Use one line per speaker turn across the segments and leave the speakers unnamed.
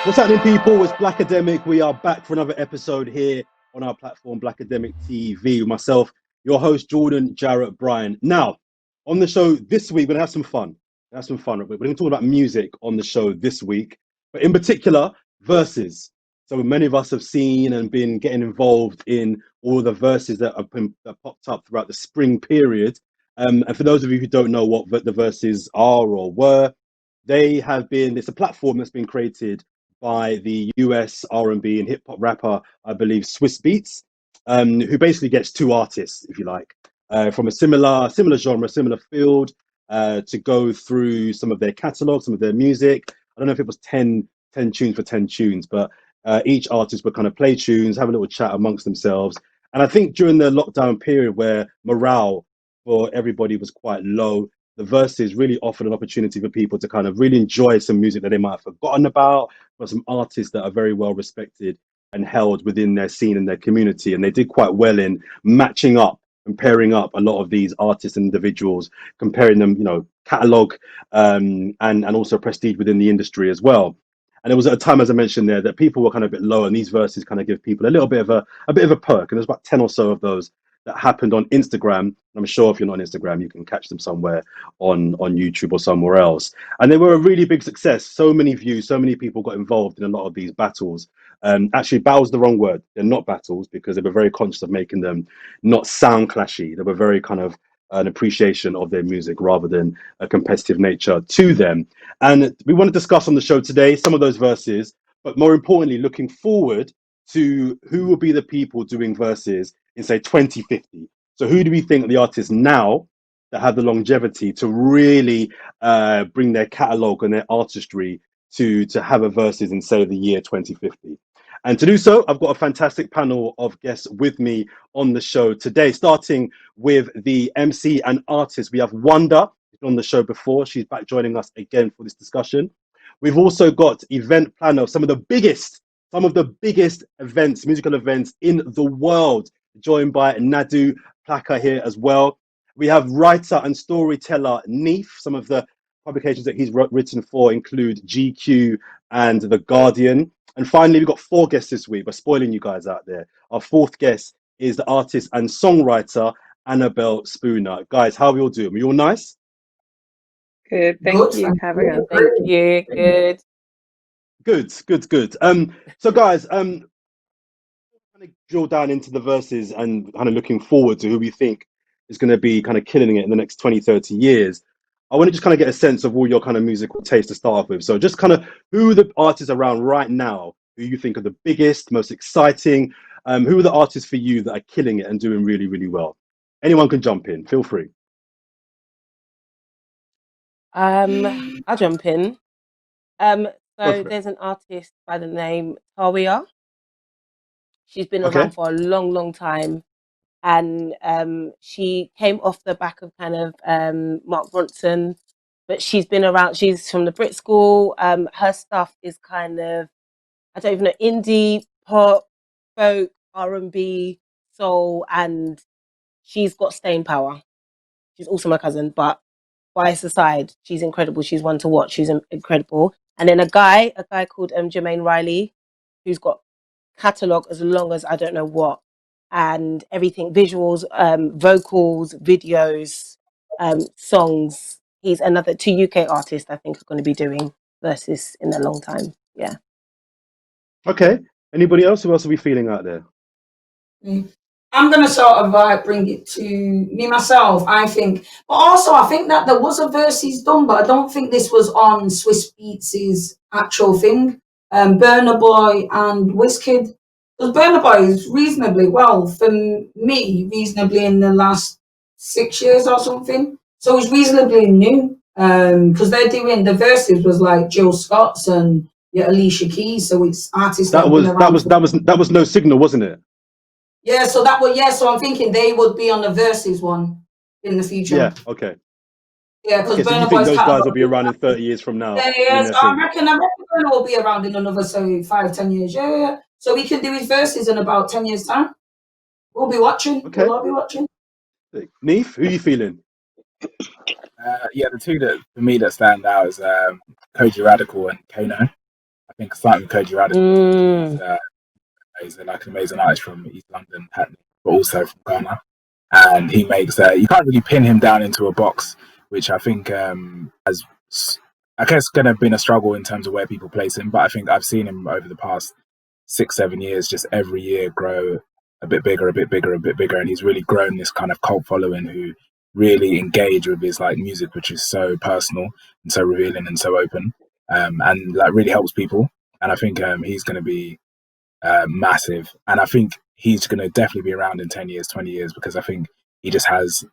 What's happening, people? It's Blakademik. We are back for another episode here on our platform, Blakademik TV, with myself, your host, Jordan Jarrett-Bryan. Now, on the show this week, we're going to have some fun. We're going to talk about music on the show this week, but in particular, verses. So many of us have seen and been getting involved in all the verses that popped up throughout the spring period. And for those of you who don't know what the verses are or were, it's a platform that's been created by the US R&B and hip hop rapper, I believe, Swiss Beats, who basically gets two artists, if you like, from a similar genre, similar field, to go through some of their catalog, some of their music. I don't know if it was 10 tunes for 10 tunes, but each artist would kind of play tunes, have a little chat amongst themselves. And I think during the lockdown period where morale for everybody was quite low, the verses really offered an opportunity for people to kind of really enjoy some music that they might have forgotten about, but some artists that are very well respected and held within their scene and their community. And they did quite well in matching up and pairing up a lot of these artists and individuals, comparing them, catalog, and also prestige within the industry as well. And it was at a time, as I mentioned there, that people were kind of a bit low, and these verses kind of give people a little bit of a perk. And there's about 10 or so of those that happened on Instagram. I'm sure if you're not on Instagram, you can catch them somewhere on YouTube or somewhere else. And they were a really big success. So many views, so many people got involved in a lot of these battles. Actually, battle's the wrong word. They're not battles because they were very conscious of making them not sound clashy. They were very kind of an appreciation of their music rather than a competitive nature to them. And we want to discuss on the show today some of those verses, but more importantly, looking forward to who will be the people doing verses in, say, 2050. So who do we think are the artists now that have the longevity to really bring their catalogue and their artistry to have a verses in, say, the year 2050? And to do so, I've got a fantastic panel of guests with me on the show today, starting with the MC and artist. We have Wanda, who's been on the show before. She's back joining us again for this discussion. We've also got event planner of some of the biggest events, musical events in the world, joined by Nadu Plaka here as well. We have writer and storyteller Neef. Some of the publications that he's written for include GQ and The Guardian. And finally, we've got four guests this week. We're spoiling you guys out there. Our fourth guest is the artist and songwriter Annabelle Spooner. Guys, how are we all doing? Are we all nice?
Good, thank you, Karen. Thank you. Good.
Good. So guys, kind of drill down into the verses and kind of looking forward to who we think is going to be kind of killing it in the next 20, 30 years. I want to just kind of get a sense of all your kind of musical taste to start off with. So just kind of who are the artists around right now who you think are the biggest, most exciting? Who are the artists for you that are killing it and doing really, really well? Anyone can jump in. Feel free.
I'll jump in. So there's an artist by the name Tawiah. She's been around for a long, long time. And she came off the back of kind of Mark Ronson, but she's been around. She's from the Brit School. Her stuff is kind of, I don't even know, indie, pop, folk, R&B, soul, and she's got staying power. She's also my cousin, but bias aside, she's incredible. She's one to watch. She's incredible. And then a guy called Jermaine Riley, who's got catalogue as long as I don't know what, and everything, visuals, vocals, videos, songs. He's another two UK artists I think are going to be doing verses in a long time. Yeah.
Okay. Anybody else? Who else are we feeling out there?
I'm going to sort of bring it to me myself, I think. But also, I think that there was a verses done, but I don't think this was on Swiss Beats' actual thing. Burna Boy and WizKid. Because Burna Boy is reasonably well, for me, reasonably in the last 6 years or something. So it's reasonably new. Because they're doing the verses was like Jill Scott's and Alicia Keys. So it's artists
that was No Signal, wasn't it?
Yeah, so so I'm thinking they would be on the verses one in the future.
Yeah, okay.
Yeah, because
so you think those guys will be around in 30 years from now?
Yeah, so I reckon Burna will be around in another 5-10 years. Yeah. So we can do his verses in about 10 years' time. We'll be watching.
Okay.
We'll all be watching.
Neef, who are you feeling?
The two that for me that stand out is Kojey Radical and Kano. I think starting with Kojey
Mm.
he's like an amazing artist from East London, Hackney, but also from Ghana. And he makes you can't really pin him down into a box, which I think has, I guess, going to have been a struggle in terms of where people place him. But I think I've seen him over the past 6-7 years, just every year grow a bit bigger, a bit bigger, a bit bigger, and he's really grown this kind of cult following who really engage with his like music, which is so personal and so revealing and so open, and like really helps people. And I think he's going to be massive, and I think he's going to definitely be around in 10 years, 20 years, because I think he just has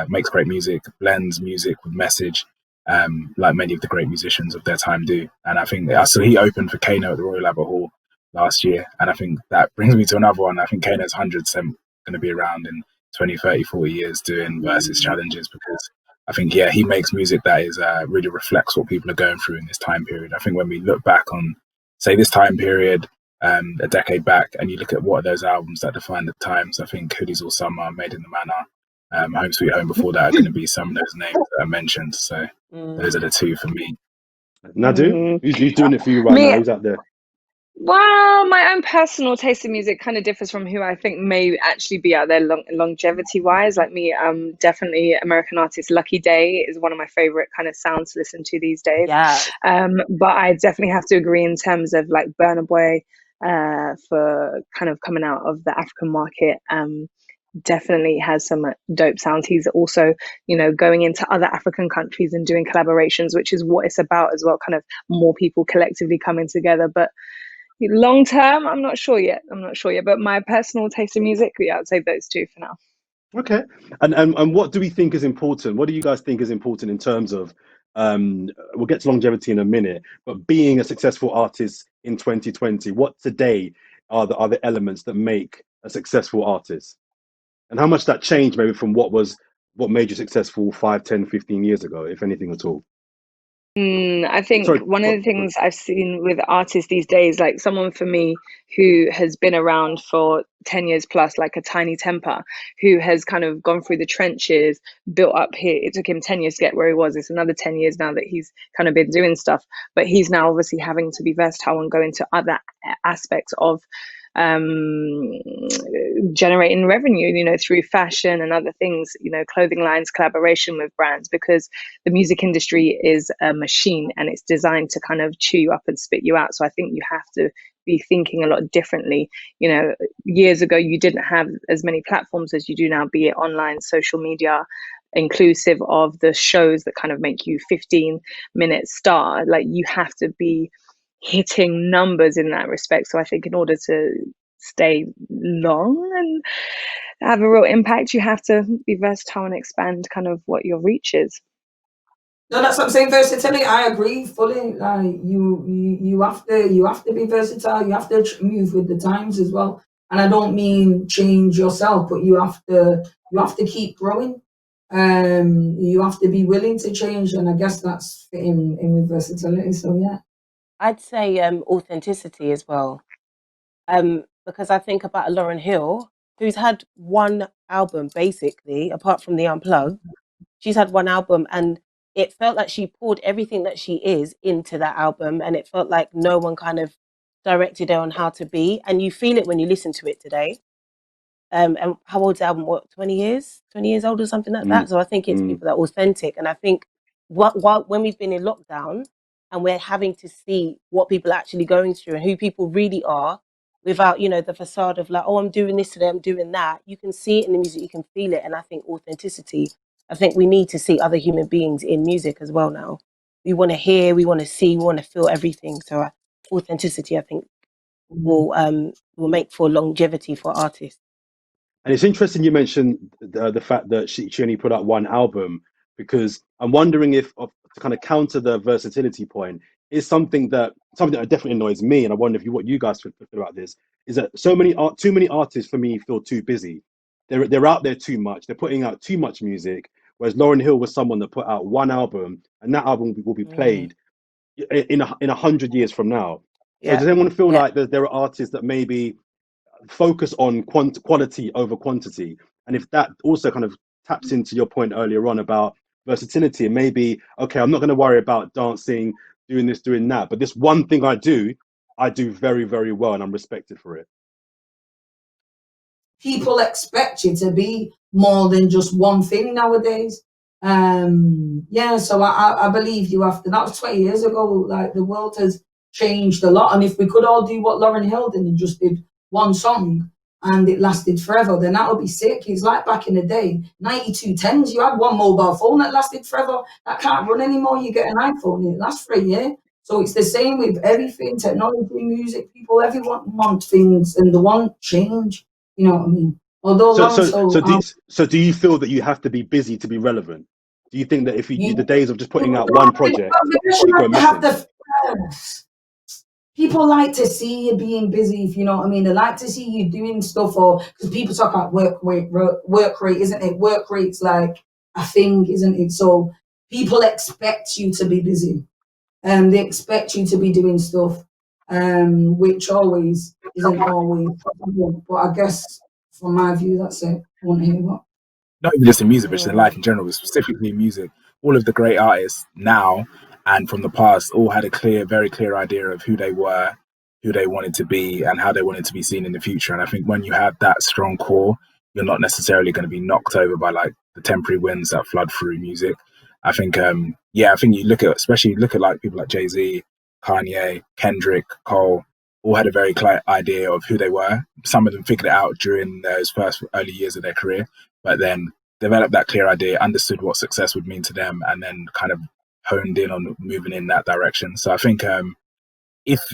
makes great music, blends music with message, like many of the great musicians of their time do. And I think so he opened for Kano at the Royal Albert Hall last year, and I think that brings me to another one. I think Kano's 100% going to be around in 20, 30, 40 years doing Verzuz challenges, because I think he makes music that is really reflects what people are going through in this time period. I think when we look back on, say, this time period a decade back, and you look at what are those albums that define the times, I think Hoodies All Summer, Made in the Manor, Home Sweet Home before that are going to be some of those names that I mentioned. So those are the two for me.
Nadu, who's doing it for you right now? Who's out there?
Well, my own personal taste in music kind of differs from who I think may actually be out there longevity-wise. Like me, definitely American artist Lucky Daye is one of my favorite kind of sounds to listen to these days.
Yeah.
But I definitely have to agree in terms of like Burna Boy, for kind of coming out of the African market. Definitely has some dope sounds. He's also, going into other African countries and doing collaborations, which is what it's about as well, kind of more people collectively coming together. But long term, I'm not sure yet. But my personal taste in music, I'd say those two for now.
Okay. And what do we think is important? What do you guys think is important in terms of we'll get to longevity in a minute, but being a successful artist in 2020, what today are the elements that make a successful artist? And how much that changed maybe from what made you successful 5, 10, 15 years ago, if anything at all?
I think one of the things I've seen with artists these days, like someone for me who has been around for 10 years plus, like a Tiny Temper, who has kind of gone through the trenches, built up here. It took him 10 years to get where he was. It's another 10 years now that he's kind of been doing stuff, but he's now obviously having to be versatile and go into other aspects of generating revenue, through fashion and other things, clothing lines, collaboration with brands, because the music industry is a machine and it's designed to kind of chew you up and spit you out. So I think you have to be thinking a lot differently. Years ago, you didn't have as many platforms as you do now, be it online, social media, inclusive of the shows that kind of make you 15-minute star. Like, you have to be hitting numbers in that respect. So I think in order to stay long and have a real impact, you have to be versatile and expand kind of what your reach is.
No, that's what I'm saying. Versatility, I agree fully. Like you have to be versatile. You have to move with the times as well. And I don't mean change yourself, but you have to keep growing. You have to be willing to change, and I guess that's fitting in with versatility. So yeah.
I'd say authenticity as well, because I think about Lauryn Hill, who's had one album basically, apart from the Unplugged. She's had one album, and it felt like she poured everything that she is into that album, and it felt like no one kind of directed her on how to be, and you feel it when you listen to it today. And how old's the album? What, 20 years? 20 years old or something like that? So I think it's people that are authentic, and I think when we've been in lockdown, and we're having to see what people are actually going through and who people really are without, the facade of like, oh, I'm doing this today, I'm doing that. You can see it in the music, you can feel it. And I think authenticity, I think we need to see other human beings in music as well now. We want to hear, we want to see, we want to feel everything. So authenticity, I think, will make for longevity for artists.
And it's interesting you mentioned the fact that she only put out one album, because I'm wondering if, to kind of counter the versatility point, is something that definitely annoys me, and I wonder what you guys feel about this, is that too many artists for me feel too busy. They're out there too much. They're putting out too much music. Whereas Lauryn Hill was someone that put out one album, and that album will be played in 100 years from now. So does anyone feel like there are artists that maybe focus on quality over quantity? And if that also kind of taps into your point earlier on about versatility, and maybe, okay, I'm not going to worry about dancing, doing this, doing that, but this one thing I do, I do very, very well and I'm respected for it.
People expect you to be more than just one thing nowadays. So I believe you have to. That was 20 years ago. Like, the world has changed a lot, and if we could all do what Lauryn Hill did and just did one song and it lasted forever, then that would be sick. It's like back in the day, 9210s, you had one mobile phone that lasted forever. That can't run anymore. You get an iPhone, it lasts for a year. So it's the same with everything, technology, music, people, everyone wants things and they want change. You know what I mean? Although
so do you feel that you have to be busy to be relevant? Do you think that if you the days of just putting out one project, you go missing?
People like to see you being busy, if you know what I mean. They like to see you doing stuff, or because people talk about work rate, isn't it? Work rate's like a thing, isn't it? So people expect you to be busy, and they expect you to be doing stuff, which always isn't always possible. But I guess from my view, that's it. I want to hear what.
Not even just in music, but just in life in general, but specifically music. All of the great artists now and from the past all had a very clear idea of who they were, who they wanted to be, and how they wanted to be seen in the future. And I think when you have that strong core, you're not necessarily going to be knocked over by like the temporary winds that flood through music. I think, I think you look at like people like Jay-Z, Kanye, Kendrick, Cole, all had a very clear idea of who they were. Some of them figured it out during those first early years of their career, but then developed that clear idea, understood what success would mean to them, and then kind of honed in on moving in that direction. So I think for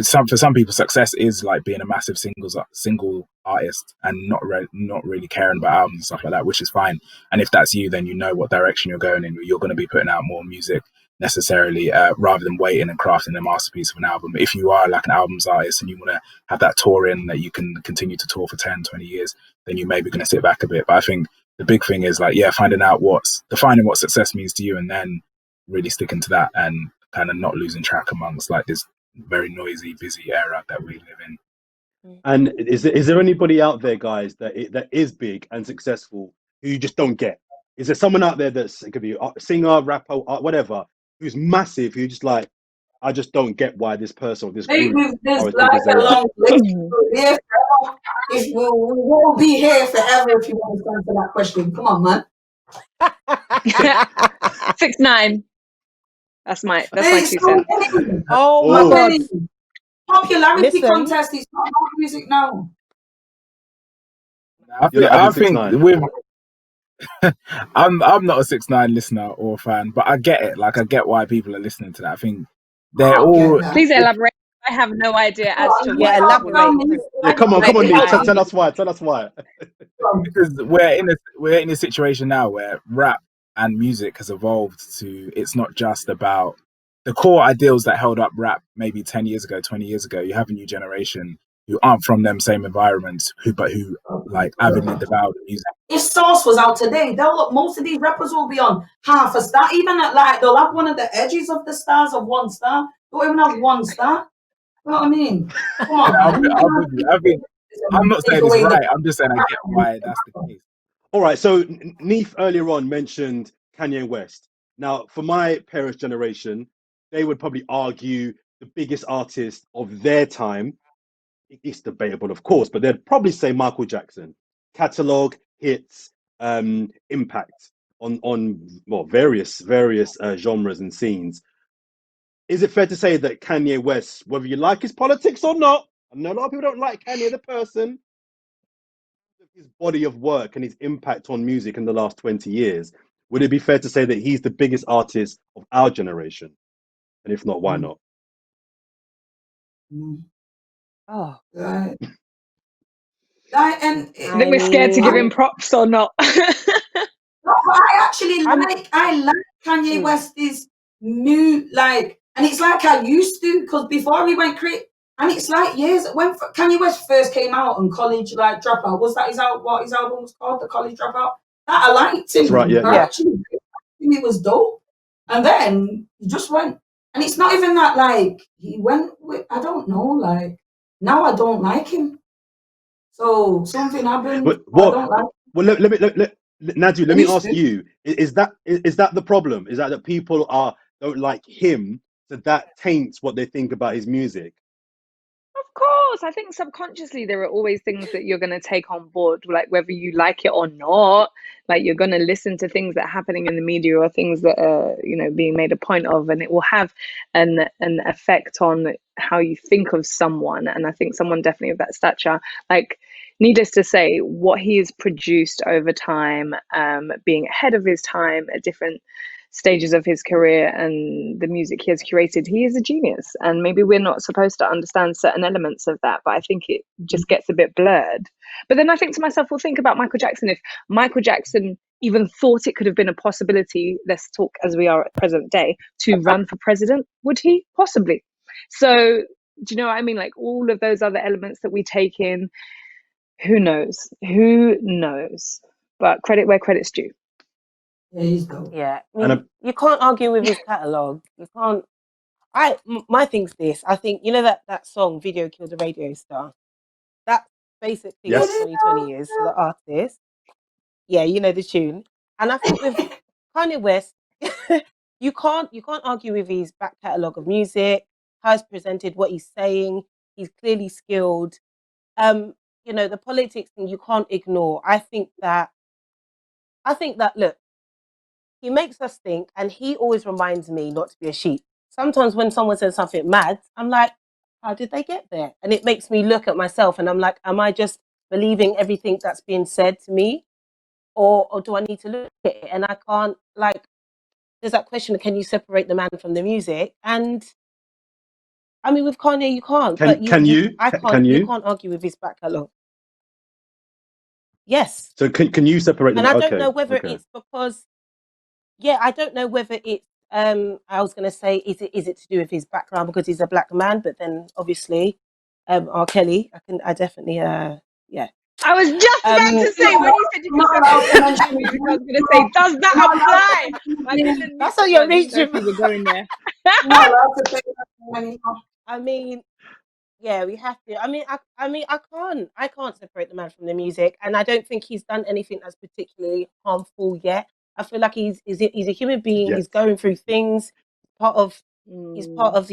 some people, success is like being a massive single artist and not really caring about albums and stuff like that, which is fine. And if that's you, then you know what direction you're going in. You're going to be putting out more music necessarily rather than waiting and crafting a masterpiece of an album. If you are like an albums artist and you want to have that touring that you can continue to tour for 10, 20 years, then you may be going to sit back a bit. But I think the big thing is like, defining what success means to you, and then really sticking to that and kind of not losing track amongst like this very noisy, busy era that we live in.
And is there anybody out there, guys, that is big and successful who you just don't get? Is there someone out there that's, it could be a singer, rapper, whatever, who's massive, who just like, I just don't get why this person or this group are as big as they are?
We won't be here forever if you want to answer that question. Come on, man.
6ix9ine. That's my 2 cents.
Oh my God.
Popularity contest is not about music now.
I think I'm not a 6ix9ine listener or fan, but I get it. Like, I get why people are listening to that. I think they're all.
Please elaborate. I have no idea as to
why.
Elaborate.
Yeah, come on, Nick. Tell us why.
Because we're in a situation now where rap and music has evolved to, it's not just about the core ideals that held up rap maybe 10 years ago, 20 years ago. You have a new generation who aren't from them same environments, who like avidly devour the music.
If Sauce was out today, most of these rappers will be on half a star. Even at like, they'll have one of the edges of the stars of 1 star. They'll even have 1 star. You know what I mean? Come on.
I'm not saying it's right. I'm just saying I get why that's the case.
All right. So Neef earlier on mentioned Kanye West. Now, for my parents' generation, they would probably argue the biggest artist of their time. It's debatable, of course, but they'd probably say Michael Jackson. Catalog, hits, impact on various genres and scenes. Is it fair to say that Kanye West, whether you like his politics or not, I know a lot of people don't like Kanye the person, his body of work and his impact on music in the last 20 years, would it be fair to say that he's the biggest artist of our generation? And if not, why not?
Oh,
right.
I think we're scared to give him props or not.
I like Kanye West's new, like, and it's like I used to, because before he went crazy, and it's like years when Kanye West first came out on College like Dropout, was that what his album was called, The College Dropout? That I liked him.
That's right, yeah.
Actually, it was dope. And then he just went, and it's not even that like he went with, I don't know, like now I don't like him. So something happened. I don't like him.
Well, Nadu, let me ask you: is that the problem? Is that people don't like him, so that taints what they think about his music?
course. I think subconsciously there are always things that you're going to take on board, like whether you like it or not. Like you're going to listen to things that are happening in the media or things that are, being made a point of, and it will have an effect on how you think of someone. And I think someone definitely of that stature, like, needless to say, what he has produced over time, being ahead of his time at different stages of his career and the music he has curated, he is a genius. And maybe we're not supposed to understand certain elements of that, but I think it just gets a bit blurred. But then I think to myself, well, think about Michael Jackson. If Michael Jackson even thought it could have been a possibility, let's talk as we are at present day, to run for president, would he? Possibly. So do you know what I mean? Like all of those other elements that we take in, who knows? Who knows? But credit where credit's due.
Yeah, he's dope.
Yeah, I mean, you can't argue with his catalogue. You can't. My thing's this. I think that song "Video Killed the Radio Star." That's basically what 2020 is to the artist. Yeah, you know the tune. And I think with Kanye West, you can't argue with his back catalogue of music. How he's presented, what he's saying. He's clearly skilled. The politics thing you can't ignore. I think that look, he makes us think, and he always reminds me not to be a sheep. Sometimes when someone says something mad, I'm like, how did they get there? And it makes me look at myself and I'm like, am I just believing everything that's being said to me? Or do I need to look at it? And I can't, there's that question, can you separate the man from the music? And I mean, with Kanye, you can't. You can't argue with his back catalogue. Yes.
So can you separate them?
And I don't know whether it's because, I don't know whether it's, I was going to say, is it to do with his background because he's a black man? But then obviously, R. Kelly, I definitely, yeah.
I was just about to say, when you said you could separate the man from the music, I was going to say, does that apply?
That's how you're reaching.
We were going there.
I mean, yeah, we have to. I can't separate the man from the music, and I don't think he's done anything that's particularly harmful yet. I feel like he's a human being. Yes. He's going through things. He's part of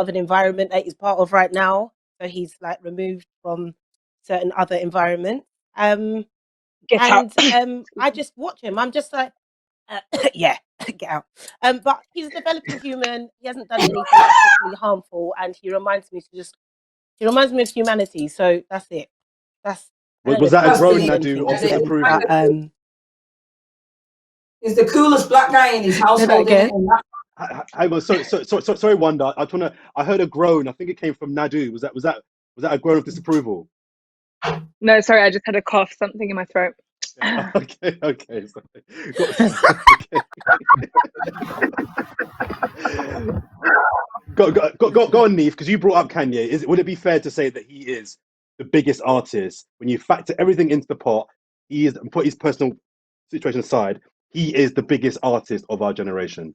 an environment that he's part of right now. So he's removed from certain other environments. I just watch him. I'm just like, yeah, get out. But he's a developing human. He hasn't done anything particularly harmful, and he reminds me of humanity. So that's it.
Was that a grown Nadu of disapproval?
He's the coolest black guy in his household.
Sorry, Wanda. I heard a groan. I think it came from Nadu. Was that a groan of disapproval?
No, sorry. I just had a cough. Something in my throat.
Okay. Go on, Neef, because you brought up Kanye. Would it be fair to say that he is the biggest artist when you factor everything into the pot? He is, and put his personal situation aside, he is the biggest artist of our generation.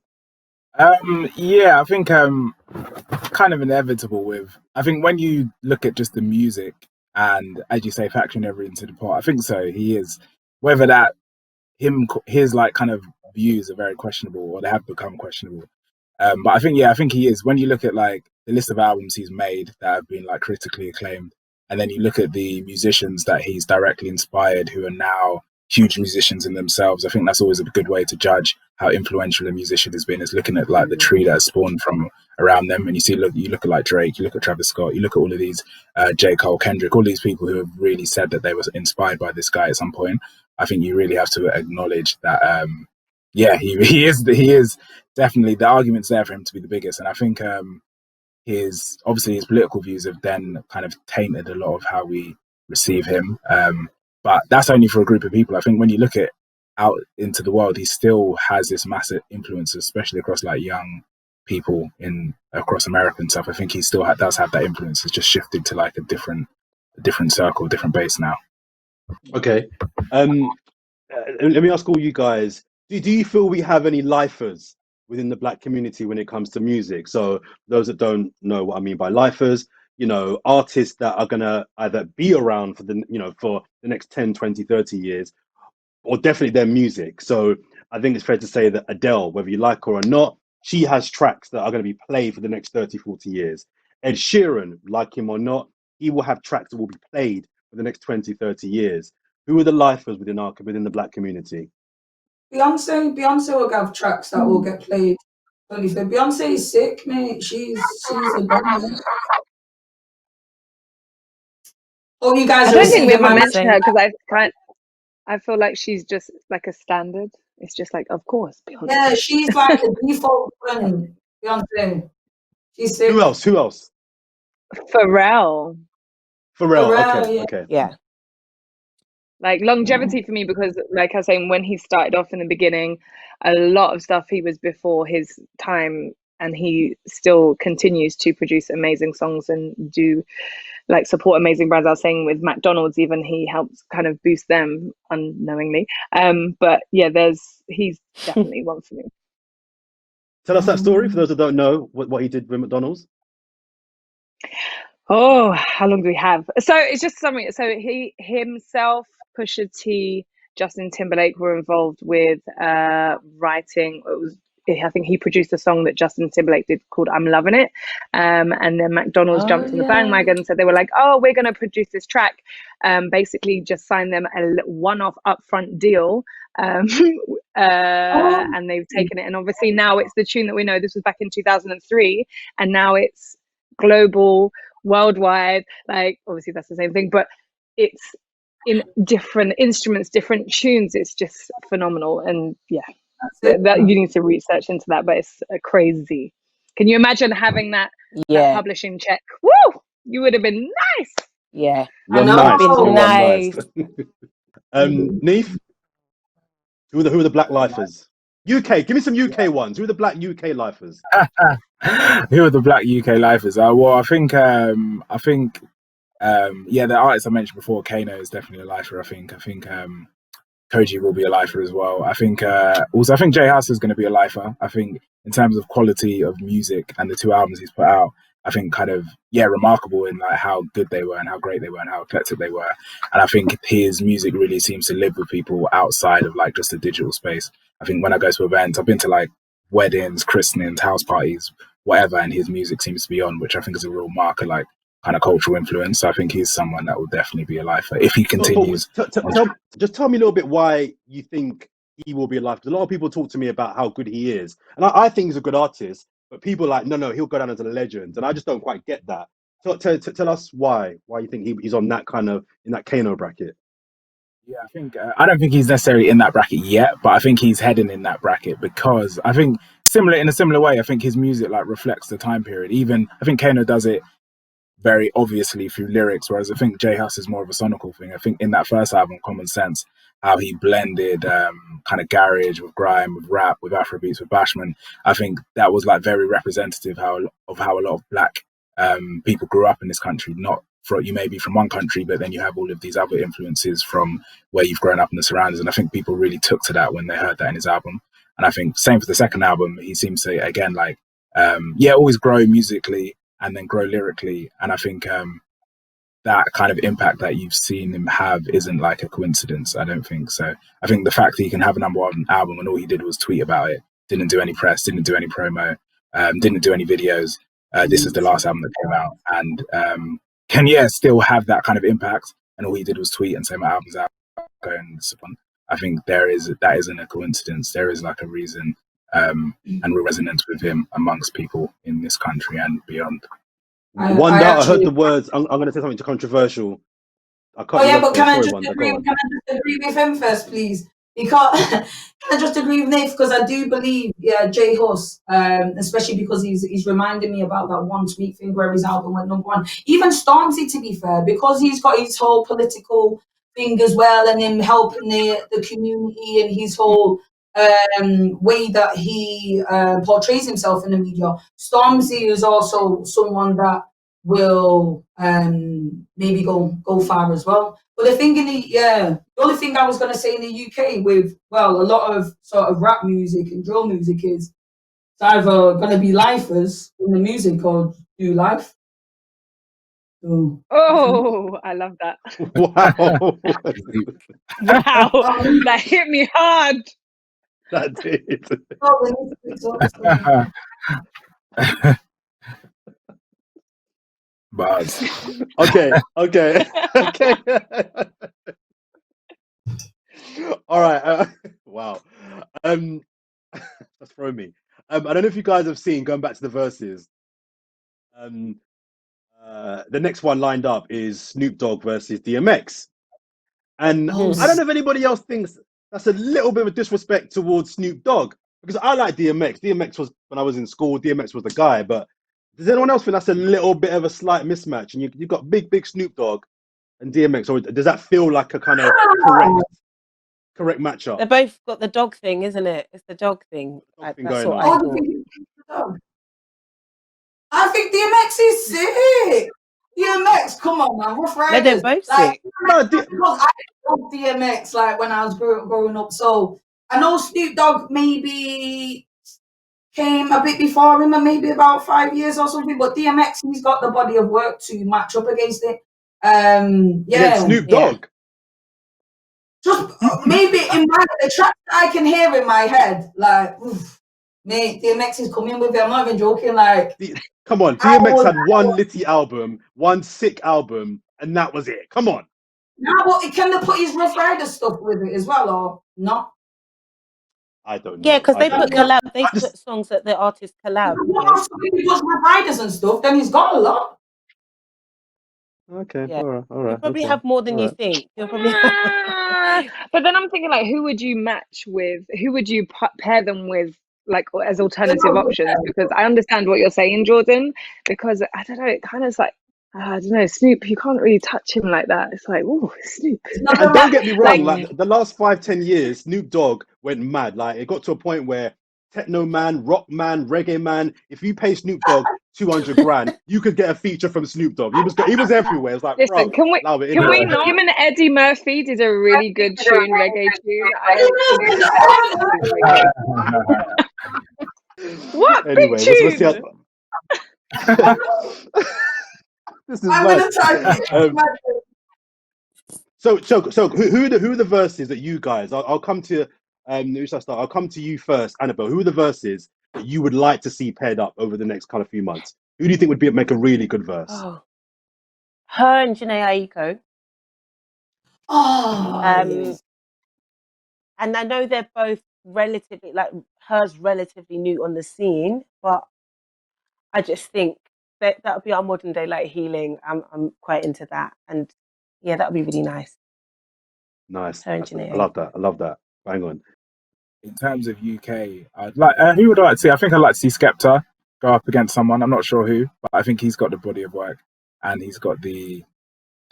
Yeah, I think kind of inevitable I think when you look at just the music and, as you say, factoring everything into the pot, I think so. He is, whether that his kind of views are very questionable or they have become questionable. But I think he is. When you look at the list of albums he's made that have been critically acclaimed, and then you look at the musicians that he's directly inspired who are now huge musicians in themselves, I think that's always a good way to judge how influential a musician has been, is looking at the tree that has spawned from around them. And you look at Drake, you look at Travis Scott, you look at all of these, J. Cole, Kendrick, all these people who have really said that they were inspired by this guy at some point. I think you really have to acknowledge that, he is definitely, the argument's there for him to be the biggest. And I think his political views have then kind of tainted a lot of how we receive him. But that's only for a group of people. I think when you look at out into the world, he still has this massive influence, especially across young people across America and stuff. I think he still does have that influence. It's just shifted to a different circle, different base now.
Okay. Let me ask all you guys, do you feel we have any lifers within the black community when it comes to music? So those that don't know what I mean by lifers, artists that are going to either be around for the next 10, 20, 30 years, or definitely their music. So I think it's fair to say that Adele, whether you like her or not, she has tracks that are going to be played for the next 30, 40 years. Ed Sheeran, like him or not, he will have tracks that will be played for the next 20, 30 years. Who are the lifers within the black community?
Beyonce will have tracks that will get played. Beyonce is sick, mate. She's a bomb. Oh, you guys
I
are
don't think we ever
receiving my
mentioned her because I feel like she's just like a standard. It's just like, of course, Beyonce.
Yeah, she's like the default friend. Beyonce. She's sick.
Who else?
Pharrell.
Okay.
Yeah.
Like longevity for me, because like I was saying, when he started off in the beginning, a lot of stuff he was before his time, and he still continues to produce amazing songs and do like support amazing brands. I was saying with McDonald's, even he helps kind of boost them unknowingly. But yeah, he's definitely one for me.
Tell us that story for those that don't know what he did with McDonald's.
Oh, how long do we have? So it's just something. So he himself, Pusha T, Justin Timberlake were involved with writing. I think he produced a song that Justin Timberlake did called "I'm Loving It," and then McDonald's jumped on the bandwagon. So they were like, "Oh, we're going to produce this track." Basically, just signed them a one-off upfront deal, and they've taken it. And obviously now it's the tune that we know. This was back in 2003, and now it's global, worldwide. Like obviously that's the same thing, but it's in different instruments, different tunes. It's just phenomenal. And yeah, that you need to research into that, but it's crazy. Can you imagine having that publishing check? Woo! You would have been nice.
Yeah,
nice. Neef, who are the black lifers? UK, give me some UK ones. Who are the black UK lifers?
Who are the black UK lifers? Well, I think the artist I mentioned before, Kano, is definitely a lifer. I think Kojey will be a lifer as well. I think also I think J Hus is going to be a lifer. I think in terms of quality of music and the 2 albums he's put out, I think kind of remarkable in like how good they were and how great they were and how eclectic they were. And I think his music really seems to live with people outside of like just a digital space. I think when I go to events, I've been to like weddings, christenings, house parties, whatever, and his music seems to be on, which I think is a real marker, like kind of cultural influence. So I think he's someone that will definitely be a lifer if he continues.
Just tell me a little bit why you think he will be a lifer. Because a lot of people talk to me about how good he is, and I think he's a good artist. But people are like, no, he'll go down as a legend, and I just don't quite get that. So tell us why you think he's on that kind of in that Kano bracket.
Yeah, I think I don't think he's necessarily in that bracket yet, but I think he's heading in that bracket because I think in a similar way, I think his music like reflects the time period. Even I think Kano does it very obviously through lyrics, whereas I think J Hus is more of a sonical thing. I think in that first album, Common Sense, how he blended kind of garage with grime, with rap, with Afrobeats, with bashment. I think that was like very representative of how a lot of black people grew up in this country. Not you may be from one country, but then you have all of these other influences from where you've grown up in the surroundings. And I think people really took to that when they heard that in his album. And I think same for the second album, he seems to again like always grow musically and then grow lyrically. And I think that kind of impact that you've seen him have isn't like a coincidence. I don't think so. I think the fact that he can have a number one album and all he did was tweet about it, didn't do any press, didn't do any promo, didn't do any videos. This is the last album that came out, and can still have that kind of impact. And all he did was tweet and say my album's out, go and support. I think that isn't a coincidence. There is like a reason and real resonance with him amongst people in this country and beyond.
I heard the words. I'm going to say something controversial.
Can I just agree with him first, please? Because can I just agree with Nate? Because I do believe, J Hus, especially because he's reminding me about that one tweet thing where his album went #1. Even Stormzy, to be fair, because he's got his whole political thing as well, and him helping the community and his whole way that he portrays himself in the media. Stormzy is also someone that will maybe go far as well. But the thing the only thing I was going to say in the UK with a lot of sort of rap music and drill music is it's either going to be lifers in the music or do life.
So, I love that.
Wow.
Wow, that hit me hard.
That did.
Bars.
Okay. All right. Wow. That's thrown me. I don't know if you guys have seen, going back to the verses. The next one lined up is Snoop Dogg versus DMX. And I don't know if anybody else thinks that's a little bit of a disrespect towards Snoop Dogg, because I like DMX. DMX was, when I was in school, DMX was the guy. But does anyone else think that's a little bit of a slight mismatch? And you've got big Snoop Dogg and DMX, or does that feel like a kind of correct matchup?
They both got the dog thing, isn't it? It's the dog thing.
Dog thing
That's
going
what
on.
I thought.
I think DMX is sick. DMX, come on, man. Rough Riders.
They're both
like,
sick.
No, because I loved DMX like when I was growing up. So I know Snoop Dogg maybe came a bit before him, and maybe about 5 years or something. But DMX, he's got the body of work to match up against it.
Against Snoop Dogg.
Just maybe in the track I can hear in my head, like, mate, DMX is coming with it. I'm not even joking. Like,
come on, DMX had one litty album, one sick album, and that was it. Come on.
No, but can they put his Rough Rider stuff with it as well, or not?
I don't know.
Yeah, because they put collab. They put songs that the artists collab.
If he does Rough Riders and stuff, then he's got a lot.
Okay,
Yeah.
all right.
You'll probably have more than you think. You'll probably.
But then I'm thinking, like, who would you match with? Who would you pair them with, like, as alternative options? Because I understand what you're saying, Jordan. Because I don't know, it kind of is like, I don't know, Snoop. You can't really touch him like that. It's like, oh, Snoop.
And don't get me wrong, like the last 5-10 years, Snoop Dogg went mad. Like it got to a point where techno man, rock man, reggae man. If you pay Snoop Dogg 200 grand, you could get a feature from Snoop Dogg. He was everywhere. It's like,
listen,
bro,
can we not? Him and Eddie Murphy did a really good tune, reggae tune. What
anyway,
big tune?
This is mad. So who are the verses that you guys? I'll come to. Who should I start? I'll come to you first, Annabelle. Who are the verses that you would like to see paired up over the next kind of few months? Who do you think would make a really good verse?
Oh. Her and Jhené Aiko.
Yes.
And I know they're both relatively, like, her's relatively new on the scene, but I just think that would be our modern day like healing. I'm quite into that, and yeah, that would be really nice.
Nice.
Her and Jhené.
I love that. Bang on.
In terms of UK, I'd like. Who would I like to see? I think I'd like to see Skepta go up against someone. I'm not sure who, but I think he's got the body of work and he's got the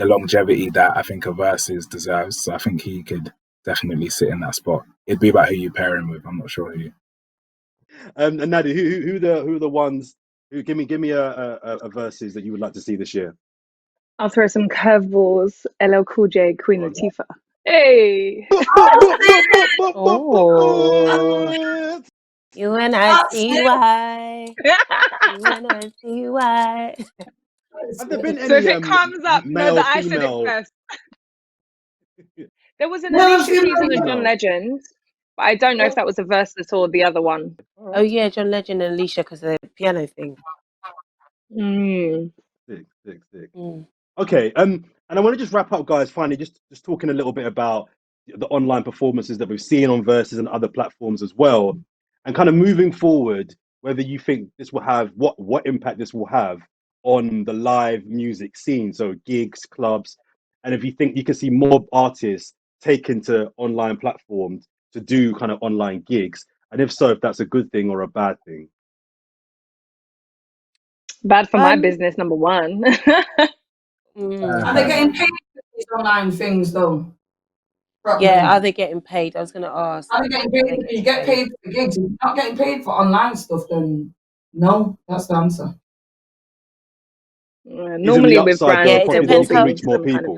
longevity that I think a Verzuz deserves. So I think he could definitely sit in that spot. It'd be about who you pair him with. I'm not sure who.
And Nadia, who are the ones who give me a Verzuz that you would like to see this year?
I'll throw some curveballs. LL Cool J, Queen Latifah. Hey.
Oh. You and I see why. You and I see why.
Have there been any?
So if it comes up, no, that I said it first. There was an Alicia Keys and a John Legend, but I don't know if that was a Verzuz or the other one.
Oh yeah, John Legend and Alicia because of the piano thing.
Sick. Okay, and I want to just wrap up, guys. Finally, just talking a little bit about the online performances that we've seen on Verzuz and other platforms as well, and kind of moving forward, whether you think this will have what impact this will have on the live music scene, so gigs, clubs, and if you think you can see more artists taken to online platforms to do kind of online gigs, and if so, if that's a good thing or a bad thing.
Bad for my business, number one.
Are they getting paid for these online things though?
Yeah, are they getting paid? I was going to ask.
Are they getting paid? If you get paid for gigs, if you're not getting paid for online stuff, then no, that's the answer.
Normally with brands,
it depends how
reach more people.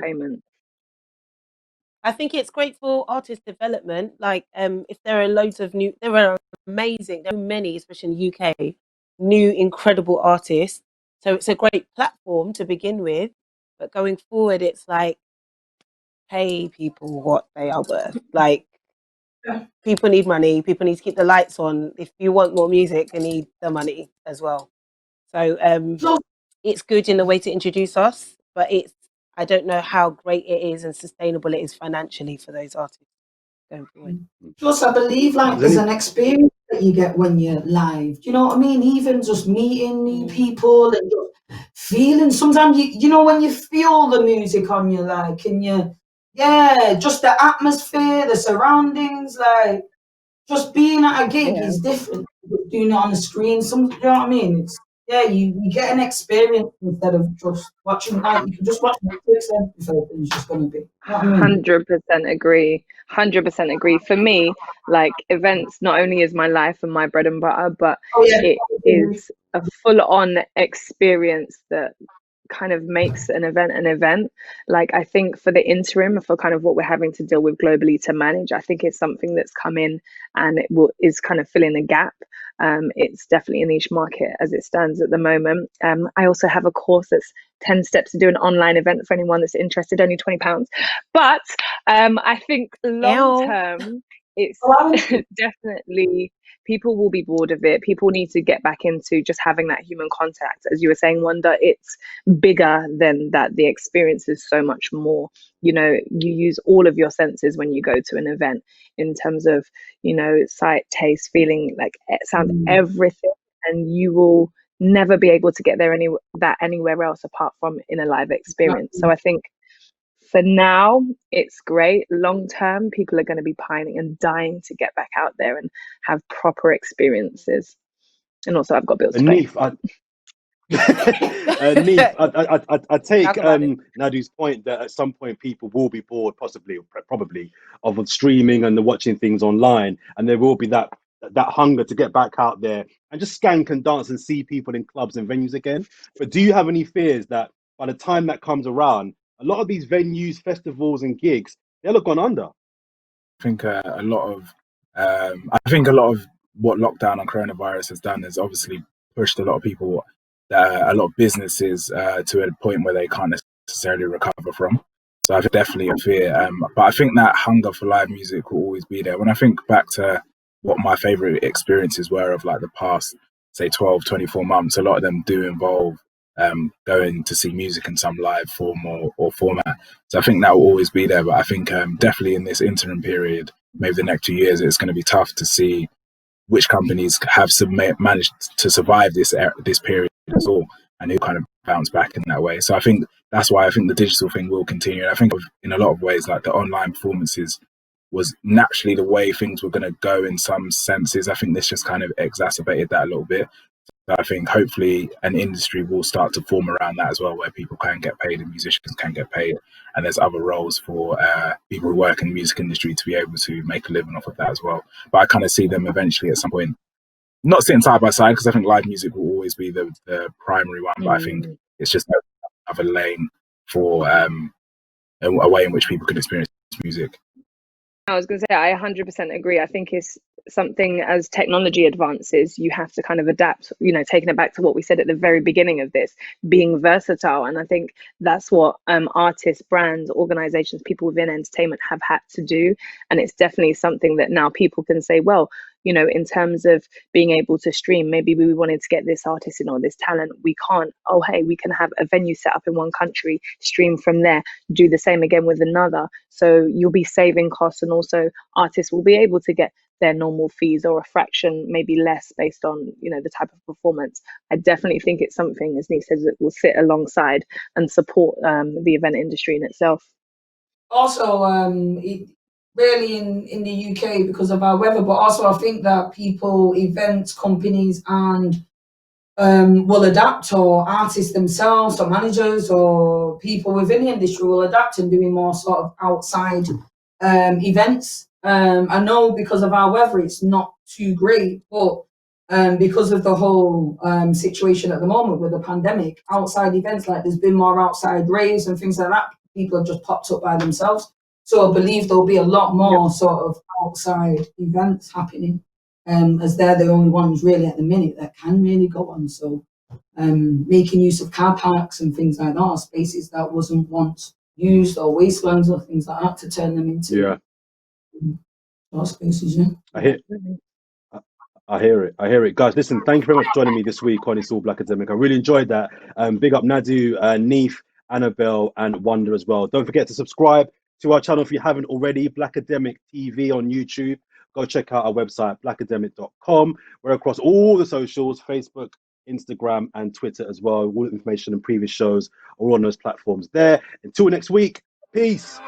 I think it's great for artist development. Like, if there are loads of there are many, especially in the UK, new incredible artists. So it's a great platform to begin with. But going forward, it's like, pay people what they are worth. Like, people need money. People need to keep the lights on. If you want more music, you need the money as well. So it's good in a way to introduce us, but I don't know how great it is and sustainable it is financially for those artists going forward.
Plus, I believe like there's an experience that you get when you're live. Do you know what I mean? Even just meeting new people and just feeling. Sometimes you know when you feel the music on you, like, and just the atmosphere, the surroundings, like just being at a gig is different. Doing it on the screen, you know what I mean? It's you get an experience instead of just watching. Like you can just watch Netflix and it's just gonna be. You know what I mean?
100% agree. 100% agree. For me, like events not only is my life and my bread and butter, but it is a full-on experience that kind of makes an event. Like I think for the interim, for kind of what we're having to deal with globally to manage, I think it's something that's come in and is kind of filling a gap. It's definitely a niche market as it stands at the moment. I also have a course that's 10 steps to do an online event for anyone that's interested, only £20. But I think long term, it's definitely, people will be bored of it. People need to get back into just having that human contact. As you were saying, Wanda, it's bigger than that. The experience is so much more. You know, you use all of your senses when you go to an event in terms of, you know, sight, taste, feeling, like sound, everything. And you will never be able to get there anywhere else apart from in a live experience. So I think for now, it's great. Long term, people are going to be pining and dying to get back out there and have proper experiences. And also, I've got bills to pay.
I take Nadu's point that at some point people will be bored, probably, of streaming and the watching things online, and there will be that hunger to get back out there and just skank and dance and see people in clubs and venues again. But do you have any fears that by the time that comes around, a lot of these venues, festivals, and gigs, they'll have gone under?
I think a lot of what lockdown and coronavirus has done is obviously pushed a lot of people, a lot of businesses to a point where they can't necessarily recover from. So I think definitely a fear. But I think that hunger for live music will always be there. When I think back to what my favorite experiences were of like the past, say 12, 24 months, a lot of them do involve going to see music in some live form or format. So I think that will always be there. But I think definitely in this interim period, maybe the next 2 years, it's going to be tough to see which companies have managed to survive this period as well, and who kind of bounce back in that way. So I think that's why I think the digital thing will continue. And I think in a lot of ways, like the online performances was naturally the way things were going to go in some senses. I think this just kind of exacerbated that a little bit. So I think hopefully an industry will start to form around that as well, where people can get paid and musicians can get paid. And there's other roles for people who work in the music industry to be able to make a living off of that as well. But I kind of see them eventually at some point, not sitting side by side, because I think live music will always be the primary one. But I think it's just another lane for a way in which people can experience music.
I was going to say, I 100% agree. I think it's something, as technology advances, you have to kind of adapt, you know, taking it back to what we said at the very beginning of this, being versatile. And I think that's what artists, brands, organizations, people within entertainment have had to do. And it's definitely something that now people can say, well, you know, in terms of being able to stream, maybe we wanted to get this artist in or this talent, we can't. Oh, hey, we can have a venue set up in one country, stream from there, do the same again with another. So you'll be saving costs, and also artists will be able to get their normal fees or a fraction, maybe less, based on, you know, the type of performance. I definitely think it's something, as Nick says, that will sit alongside and support the event industry in itself.
Also, really in the UK because of our weather, but also I think that people, events, companies, and will adapt, or artists themselves, or managers, or people within the industry will adapt and doing more sort of outside events. I know because of our weather, it's not too great, but because of the whole situation at the moment with the pandemic, outside events, like there's been more outside raves and things like that, people have just popped up by themselves. So I believe there'll be a lot more sort of outside events happening, as they're the only ones really at the minute that can really go on. So making use of car parks and things like that, or spaces that wasn't once used, or wastelands or things like that, to turn them into spaces.
I I hear it. I hear it. Guys, listen, thank you very much for joining me this week on It's All Blakademik. I really enjoyed that. Big up Nadu, Neef, Annabelle, and Wonder as well. Don't forget to subscribe to our channel if you haven't already, Blakademik TV on YouTube. Go check out our website, blakademik.com. We're across all the socials, Facebook, Instagram, and Twitter as well. All the information and previous shows are all on those platforms there. Until next week, peace.